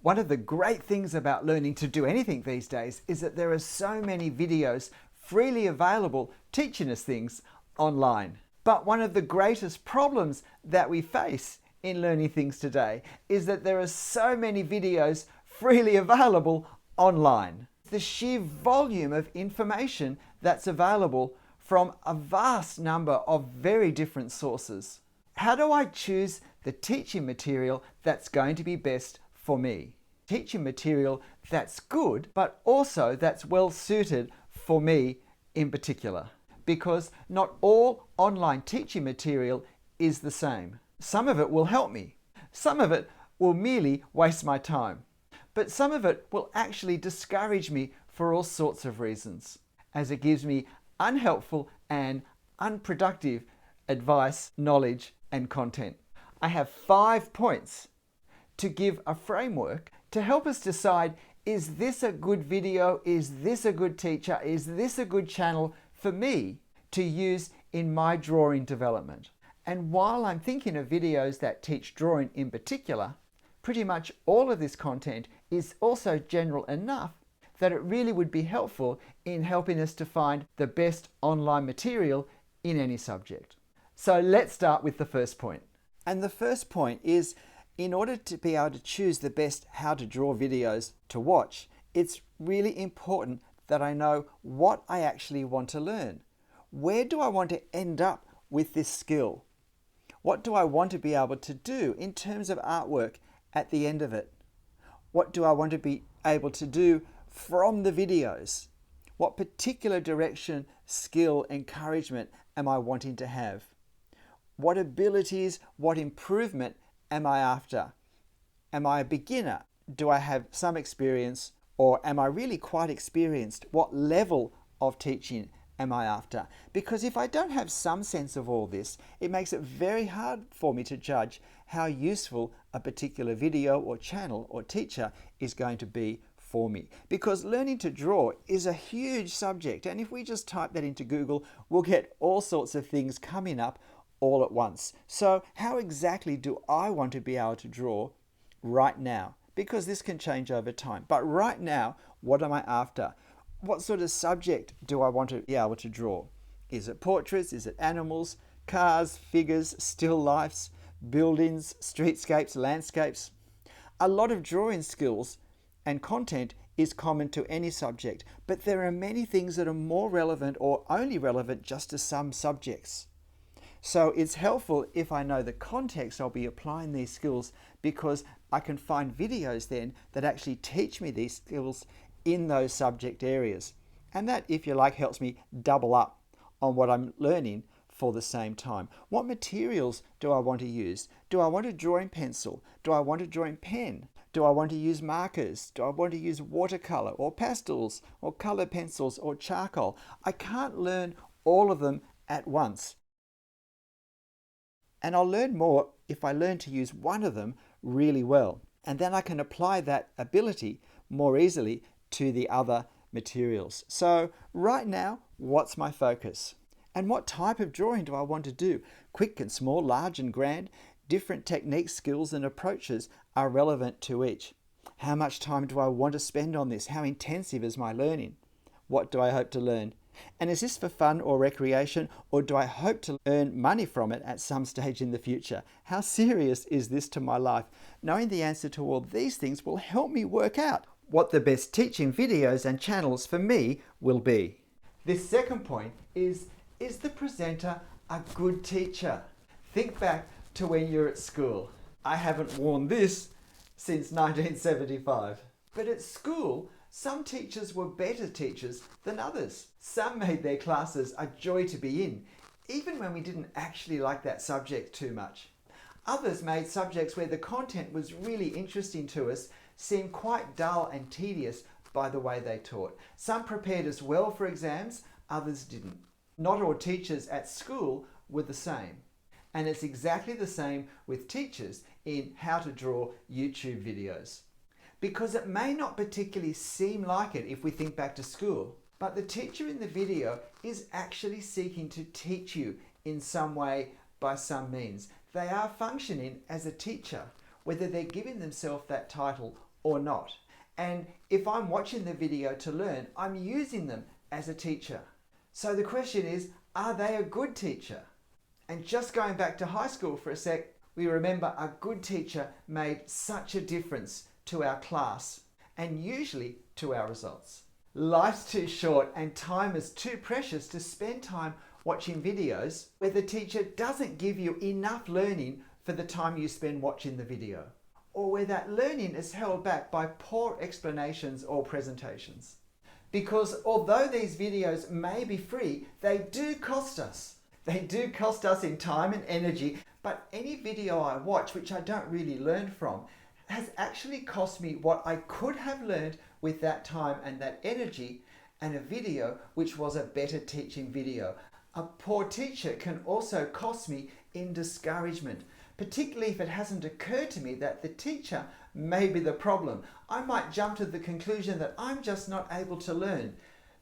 One of the great things about learning to do anything these days is that there are so many videos freely available teaching us things online. But one of the greatest problems that we face in learning things today is that there are so many videos freely available online. The sheer volume of information that's available from a vast number of very different sources. How do I choose the teaching material that's going to be best for me? Teaching material that's good, but also that's well suited for me in particular. Because not all online teaching material is the same. Some of it will help me. Some of it will merely waste my time. But some of it will actually discourage me for all sorts of reasons, as it gives me unhelpful and unproductive advice, knowledge, and content. I have 5 points to give a framework to help us decide, is this a good video? Is this a good teacher? Is this a good channel for me to use in my drawing development? And while I'm thinking of videos that teach drawing in particular, pretty much all of this content is also general enough that it really would be helpful in helping us to find the best online material in any subject. So let's start with the first point. And the first point is, in order to be able to choose the best how to draw videos to watch, it's really important that I know what I actually want to learn. Where do I want to end up with this skill? What do I want to be able to do in terms of artwork at the end of it? What do I want to be able to do from the videos? What particular direction, skill, encouragement am I wanting to have? What abilities, what improvement am I after? Am I a beginner? Do I have some experience, or am I really quite experienced? What level of teaching am I after? Because if I don't have some sense of all this, it makes it very hard for me to judge how useful a particular video or channel or teacher is going to be for me. Because learning to draw is a huge subject, and if we just type that into Google, we'll get all sorts of things coming up all at once. So how exactly do I want to be able to draw right now? Because this can change over time. But right now, what am I after? What sort of subject do I want to be able to draw? Is it portraits? Is it animals, cars, figures, still lifes, buildings, streetscapes, landscapes? A lot of drawing skills and content is common to any subject, but there are many things that are more relevant or only relevant just to some subjects. So it's helpful if I know the context I'll be applying these skills, because I can find videos then that actually teach me these skills in those subject areas. And that, if you like, helps me double up on what I'm learning for the same time. What materials do I want to use? Do I want to draw in pencil? Do I want to draw in pen? Do I want to use markers? Do I want to use watercolor or pastels or color pencils or charcoal? I can't learn all of them at once. And I'll learn more if I learn to use one of them really well. And then I can apply that ability more easily to the other materials. So right now, what's my focus? And what type of drawing do I want to do? Quick and small, large and grand? Different techniques, skills and approaches are relevant to each. How much time do I want to spend on this? How intensive is my learning? What do I hope to learn? And is this for fun or recreation, or do I hope to earn money from it at some stage in the future? How serious is this to my life? Knowing the answer to all these things will help me work out what the best teaching videos and channels for me will be. This second point is the presenter a good teacher? Think back to when you're at school. I haven't worn this since 1975. But at school, some teachers were better teachers than others. Some made their classes a joy to be in, even when we didn't actually like that subject too much. Others made subjects where the content was really interesting to us seem quite dull and tedious by the way they taught. Some prepared us well for exams, others didn't. Not all teachers at school were the same. And it's exactly the same with teachers in how to draw YouTube videos. Because it may not particularly seem like it if we think back to school, but the teacher in the video is actually seeking to teach you in some way by some means. They are functioning as a teacher, whether they're giving themselves that title or not. And if I'm watching the video to learn, I'm using them as a teacher. So the question is, are they a good teacher? And just going back to high school for a sec, we remember a good teacher made such a difference to our class and usually to our results. Life's too short and time is too precious to spend time watching videos where the teacher doesn't give you enough learning for the time you spend watching the video, or where that learning is held back by poor explanations or presentations. Because although these videos may be free, they do cost us. They do cost us in time and energy, but any video I watch which I don't really learn from has actually cost me what I could have learned with that time and that energy, and a video which was a better teaching video. A poor teacher can also cost me in discouragement, particularly if it hasn't occurred to me that the teacher may be the problem. I might jump to the conclusion that I'm just not able to learn,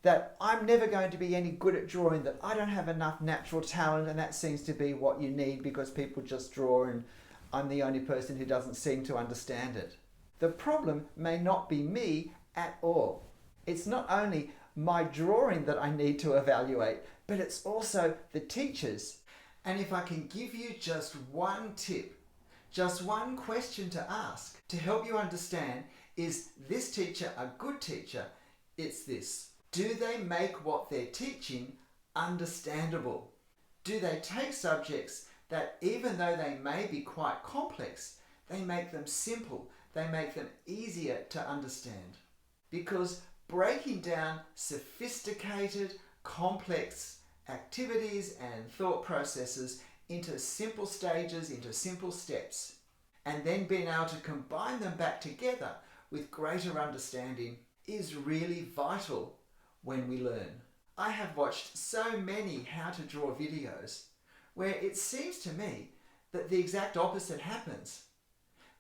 that I'm never going to be any good at drawing, that I don't have enough natural talent, and that seems to be what you need because people just draw and I'm the only person who doesn't seem to understand it. The problem may not be me at all. It's not only my drawing that I need to evaluate, but it's also the teachers. And if I can give you just one tip, just one question to ask to help you understand, is this teacher a good teacher? It's this: do they make what they're teaching understandable? Do they take subjects that, even though they may be quite complex, they make them simple, they make them easier to understand? Because breaking down sophisticated, complex activities and thought processes into simple stages, into simple steps, and then being able to combine them back together with greater understanding is really vital when we learn. I have watched so many how to draw videos where it seems to me that the exact opposite happens.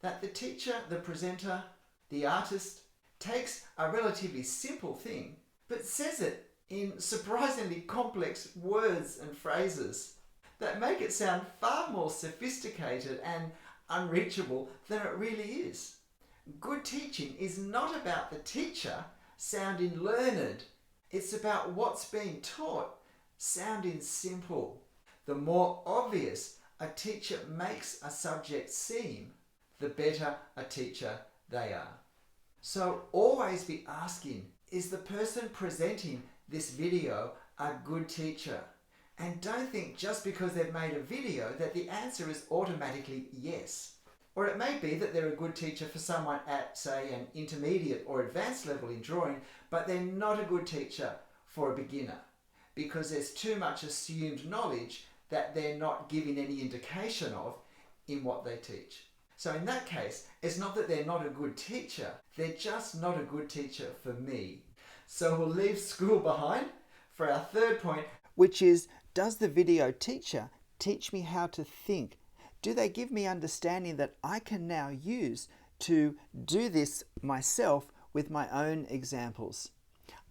That the teacher, the presenter, the artist takes a relatively simple thing but says it in surprisingly complex words and phrases that make it sound far more sophisticated and unreachable than it really is. Good teaching is not about the teacher sounding learned. It's about what's being taught sounding simple. The more obvious a teacher makes a subject seem, the better a teacher they are. So always be asking, is the person presenting this video a good teacher? And don't think just because they've made a video that the answer is automatically yes. Or it may be that they're a good teacher for someone at, say, an intermediate or advanced level in drawing, but they're not a good teacher for a beginner because there's too much assumed knowledge that they're not giving any indication of in what they teach. So in that case, it's not that they're not a good teacher, they're just not a good teacher for me. So we'll leave school behind for our third point, which is, does the video teacher teach me how to think? Do they give me understanding that I can now use to do this myself with my own examples?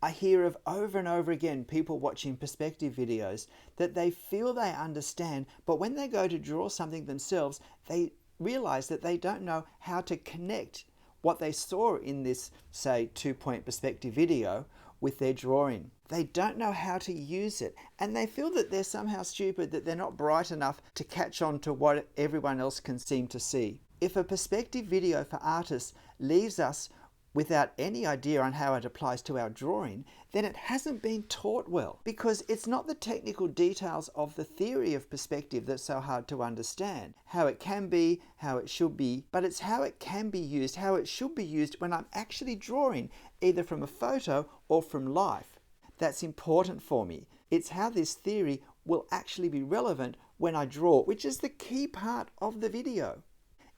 I hear of over and over again people watching perspective videos that they feel they understand, but when they go to draw something themselves, they realize that they don't know how to connect what they saw in this, say, 2-point perspective video with their drawing. They don't know how to use it, and they feel that they're somehow stupid, that they're not bright enough to catch on to what everyone else can seem to see. If a perspective video for artists leaves us without any idea on how it applies to our drawing, then it hasn't been taught well, because it's not the technical details of the theory of perspective that's so hard to understand, how it can be, how it should be, but it's how it can be used, how it should be used when I'm actually drawing, either from a photo or from life. That's important for me. It's how this theory will actually be relevant when I draw, which is the key part of the video.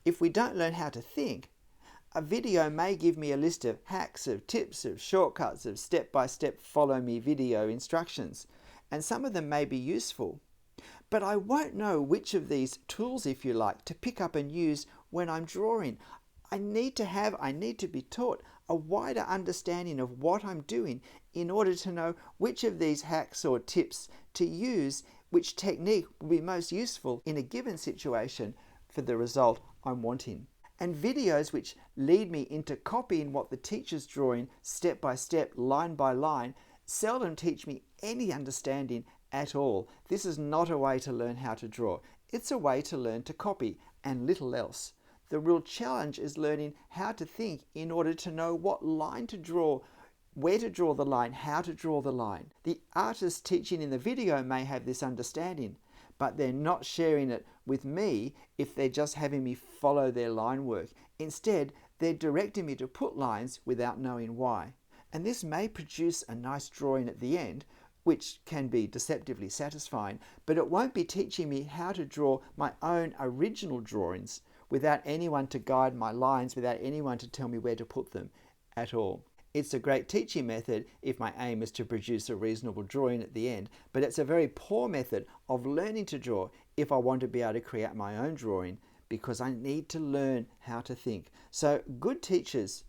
If we don't learn how to think, a video may give me a list of hacks, of tips, of shortcuts, of step-by-step follow-me video instructions, and some of them may be useful. But I won't know which of these tools, if you like, to pick up and use when I'm drawing. I need to be taught a wider understanding of what I'm doing in order to know which of these hacks or tips to use, which technique will be most useful in a given situation for the result I'm wanting. And videos which lead me into copying what the teacher's drawing step by step, line by line, seldom teach me any understanding at all. This is not a way to learn how to draw. It's a way to learn to copy and little else. The real challenge is learning how to think in order to know what line to draw, where to draw the line, how to draw the line. The artist teaching in the video may have this understanding, but they're not sharing it with me if they're just having me follow their line work. Instead, they're directing me to put lines without knowing why. And this may produce a nice drawing at the end, which can be deceptively satisfying, but it won't be teaching me how to draw my own original drawings without anyone to guide my lines, without anyone to tell me where to put them at all. It's a great teaching method if my aim is to produce a reasonable drawing at the end, but it's a very poor method of learning to draw if I want to be able to create my own drawing, because I need to learn how to think. So good teachers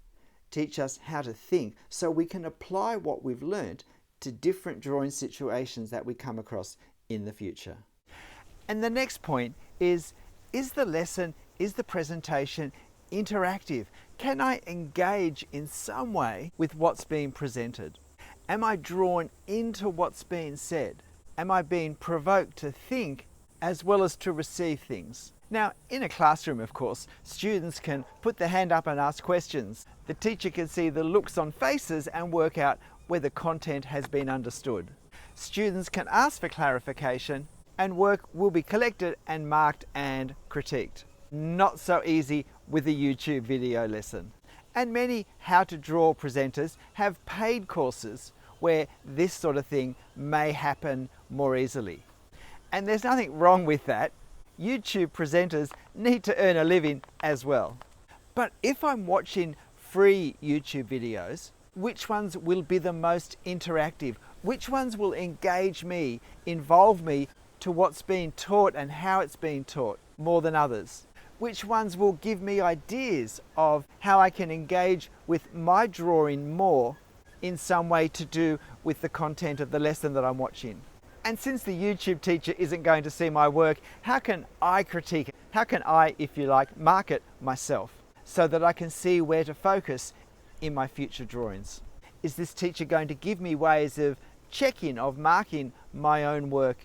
teach us how to think so we can apply what we've learned to different drawing situations that we come across in the future. And the next point is the lesson, is the presentation interactive? Can I engage in some way with what's being presented? Am I drawn into what's being said? Am I being provoked to think as well as to receive things? Now, in a classroom, of course, students can put their hand up and ask questions. The teacher can see the looks on faces and work out whether content has been understood. Students can ask for clarification, and work will be collected and marked and critiqued. Not so easy with a YouTube video lesson. And many how to draw presenters have paid courses where this sort of thing may happen more easily. And there's nothing wrong with that. YouTube presenters need to earn a living as well. But if I'm watching free YouTube videos, which ones will be the most interactive? Which ones will engage me, involve me to what's being taught and how it's being taught more than others? Which ones will give me ideas of how I can engage with my drawing more in some way to do with the content of the lesson that I'm watching? And since the YouTube teacher isn't going to see my work, how can I critique it? How can I, if you like, mark it myself so that I can see where to focus in my future drawings? Is this teacher going to give me ways of checking, of marking my own work?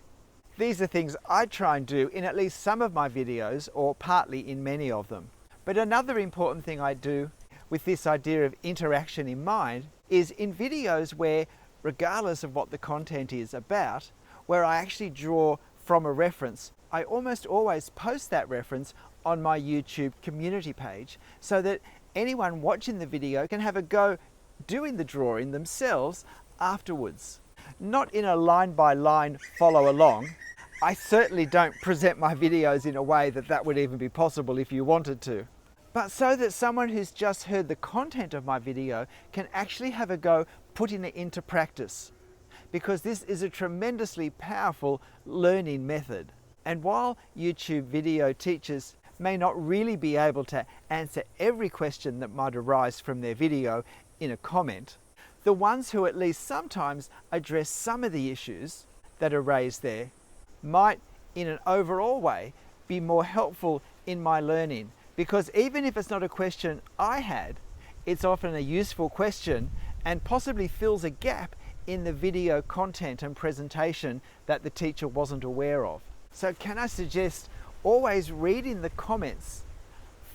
These are things I try and do in at least some of my videos, or partly in many of them. But another important thing I do with this idea of interaction in mind is in videos where, regardless of what the content is about, where I actually draw from a reference, I almost always post that reference on my YouTube community page so that anyone watching the video can have a go doing the drawing themselves afterwards. Not in a line-by-line follow-along. I certainly don't present my videos in a way that would even be possible if you wanted to. But so that someone who's just heard the content of my video can actually have a go putting it into practice. Because this is a tremendously powerful learning method. And while YouTube video teachers may not really be able to answer every question that might arise from their video in a comment, the ones who at least sometimes address some of the issues that are raised there might, in an overall way, be more helpful in my learning. Because even if it's not a question I had, it's often a useful question and possibly fills a gap in the video content and presentation that the teacher wasn't aware of. So can I suggest always reading the comments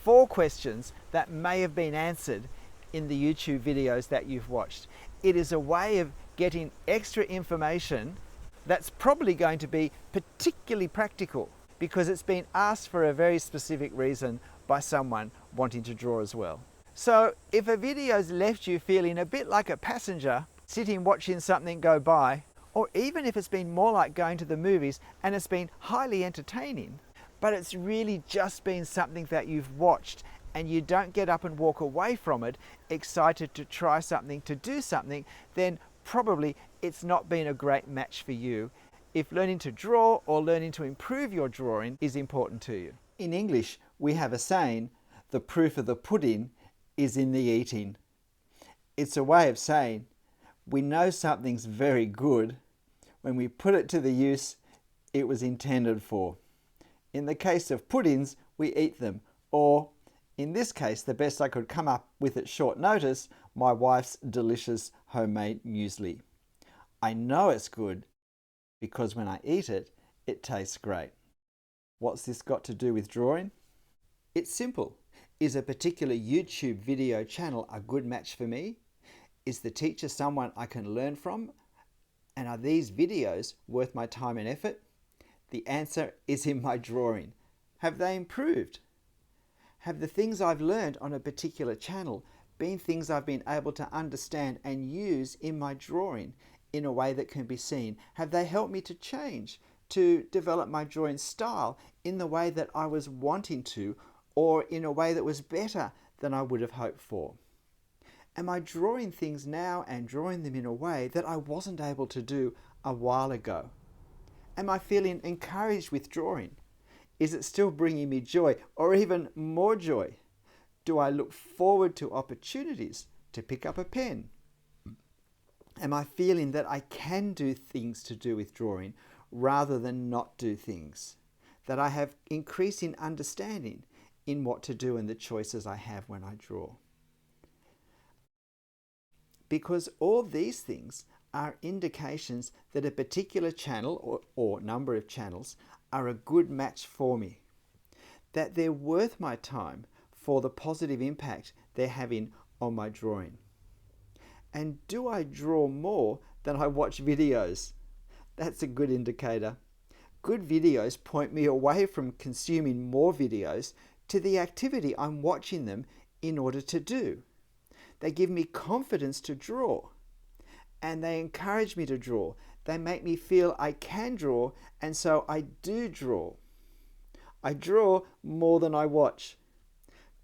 for questions that may have been answered in the YouTube videos that you've watched? It is a way of getting extra information that's probably going to be particularly practical because it's been asked for a very specific reason by someone wanting to draw as well. So if a video's left you feeling a bit like a passenger sitting watching something go by, or even if it's been more like going to the movies and it's been highly entertaining, but it's really just been something that you've watched and you don't get up and walk away from it excited to try something, to do something, then probably it's not been a great match for you if learning to draw or learning to improve your drawing is important to you. In English, we have a saying, the proof of the pudding is in the eating. It's a way of saying we know something's very good when we put it to the use it was intended for. In the case of puddings, we eat them, or In this case, the best I could come up with at short notice, my wife's delicious homemade muesli. I know it's good because when I eat it, it tastes great. What's this got to do with drawing? It's simple. Is a particular YouTube video channel a good match for me? Is the teacher someone I can learn from? And are these videos worth my time and effort? The answer is in my drawing. Have they improved? Have the things I've learned on a particular channel been things I've been able to understand and use in my drawing in a way that can be seen? Have they helped me to change, to develop my drawing style in the way that I was wanting to, or in a way that was better than I would have hoped for? Am I drawing things now and drawing them in a way that I wasn't able to do a while ago? Am I feeling encouraged with drawing? Is it still bringing me joy or even more joy? Do I look forward to opportunities to pick up a pen? Am I feeling that I can do things to do with drawing rather than not do things? That I have increasing understanding in what to do and the choices I have when I draw? Because all these things are indications that a particular channel or number of channels are a good match for me, that they're worth my time for the positive impact they're having on my drawing. And do I draw more than I watch videos? That's a good indicator. Good videos point me away from consuming more videos to the activity I'm watching them in order to do. They give me confidence to draw, and they encourage me to draw. They make me feel I can draw, and so I do draw. I draw more than I watch.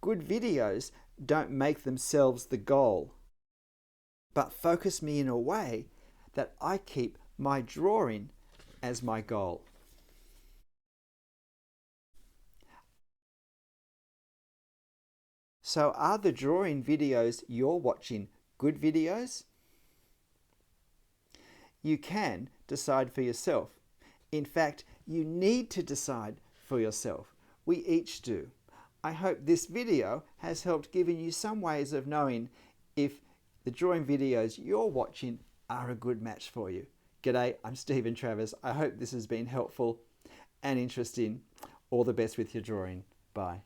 Good videos don't make themselves the goal, but focus me in a way that I keep my drawing as my goal. So are the drawing videos you're watching good videos? You can decide for yourself. In fact, you need to decide for yourself. We each do. I hope this video has helped giving you some ways of knowing if the drawing videos you're watching are a good match for you. G'day, I'm Stephen Travers. I hope this has been helpful and interesting. All the best with your drawing. Bye.